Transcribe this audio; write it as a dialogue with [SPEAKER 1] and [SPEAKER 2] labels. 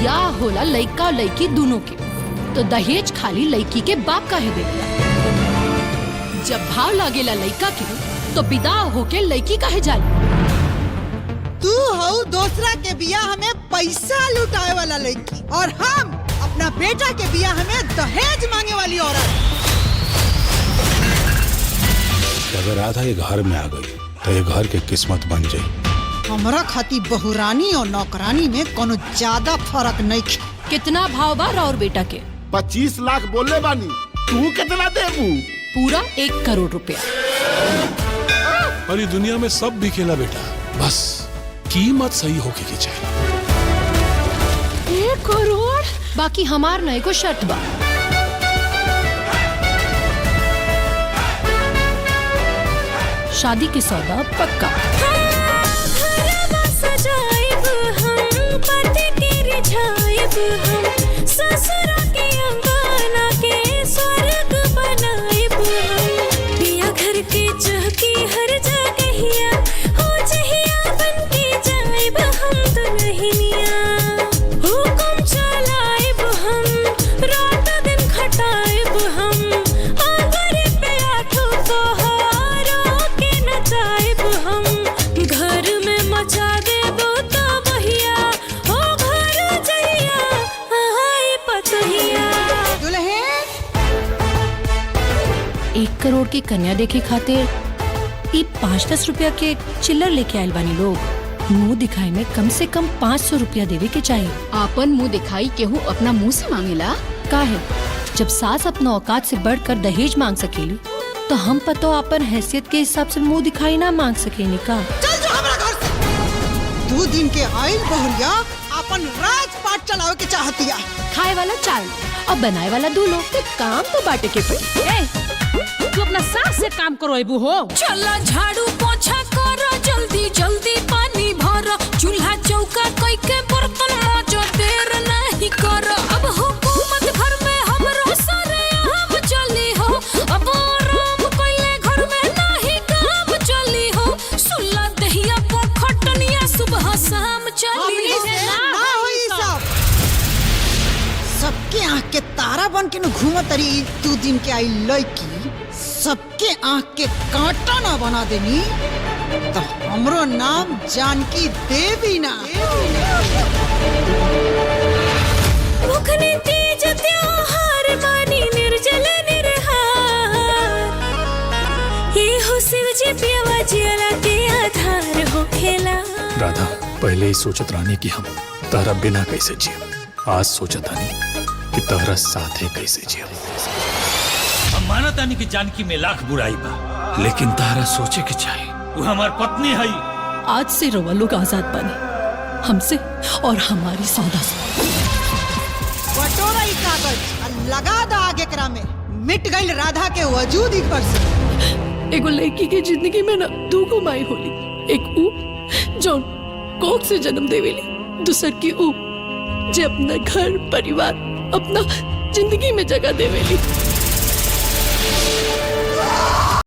[SPEAKER 1] बियाह होला लड़का और लड़की दोनों के, तो दहेज खाली लड़की के बाप का है देता। जब भाव लागेला लड़का के तो विदा होके लड़की का है जाली।
[SPEAKER 2] तू हो दूसरा के बियाह में पैसा लुटाए वाला लड़की और हम अपना बेटा के बियाह में दहेज मांगे वाली औरत।
[SPEAKER 3] अगर राधा ये घर में आ गई तो ये घर की किस्मत बन जाए।
[SPEAKER 2] हमरा खाती बहुरानी और नौकरानी में कोनो ज्यादा फर्क नहीं।
[SPEAKER 1] कितना भाव बा और बेटा के?
[SPEAKER 4] 25 लाख बोले बानी, तू कितना देबू?
[SPEAKER 1] पूरा 1 करोड़ रुपया।
[SPEAKER 3] और ये दुनिया में सब बिकेला बेटा, बस कीमत सही होके की चाहिए।
[SPEAKER 1] 1 करोड़? बाकी हमार नए को शर्त बा। शादी की सौदा पक्का। करोड़ की कन्या देखे खातिर ये 5-10 रुपया के चिल्लर लेके आयल बानी लोग। मुंह दिखाई में कम से कम 500 रुपया देवे के चाहिए।
[SPEAKER 5] आपन मुंह दिखाई केहू अपना मुंह से मांगेला
[SPEAKER 1] का है? जब सास अपना औकात से बढ़कर दहेज मांग सकेली तो हम पतो अपन हैसियत के हिसाब से मुंह दिखाई ना मांग सकेनी का?
[SPEAKER 2] चल जो हमरा घर से। 2 दिन के आइल बहुरिया अपन राजपाट चलावे के चाहतिया।
[SPEAKER 1] खाए वाला चाल और बनाए वाला दूल्हो, तो काम तो बांटे के पड़ी।
[SPEAKER 6] तू अपना सास से काम करो एबू हो।
[SPEAKER 7] चला झाड़ू पोछा करो, जल्दी जल्दी पानी भरो, चूल्हा चौका कोई के बर्तन मांजो, देर नहीं करो। अब हुकूमत घर में हमरो सारे हम चली हो, अब आराम कोइले घर में नहीं काम चली हो। सुल्ला दहिया पोखटनिया सुबह शाम चली हो।
[SPEAKER 2] ना होई सब। सबके आँख के तारा बन के न घूमत रही 2 दिन के आई लड़की, सबके आँख के कांटा ना बना देनी तो हमरो नाम जानकी देवी ना।
[SPEAKER 7] मुखनी तीज त्योहार मानी निर्जल निरहार, ये हो शिव जी पियवा जियला के आधार हो खेला।
[SPEAKER 3] राधा पहले ही सोचत रानी कि हम तारा बिना कैसे जिये, आज सोचत रानी कि तारा साथ है कैसे जिये।
[SPEAKER 8] हम मानत आनी कि जानकी में लाख बुराई बा, लेकिन तारा सोचे के चाहिए वो हमार पत्नी है।
[SPEAKER 1] आज से रवा लोग आजाद बने हमसे और हमारी सौदा से।
[SPEAKER 2] बटोरा ही कागज और लगा दा आगे करा में, मिट गई राधा के वजूद ही पर से।
[SPEAKER 1] एगो लड़की के जिंदगी में ना 2 माई होली, एक ऊ जो कोख से जन्म देवेली, दूसर की ऊ जे अपना घर परिवार अपना जिंदगी में जगह देवेली।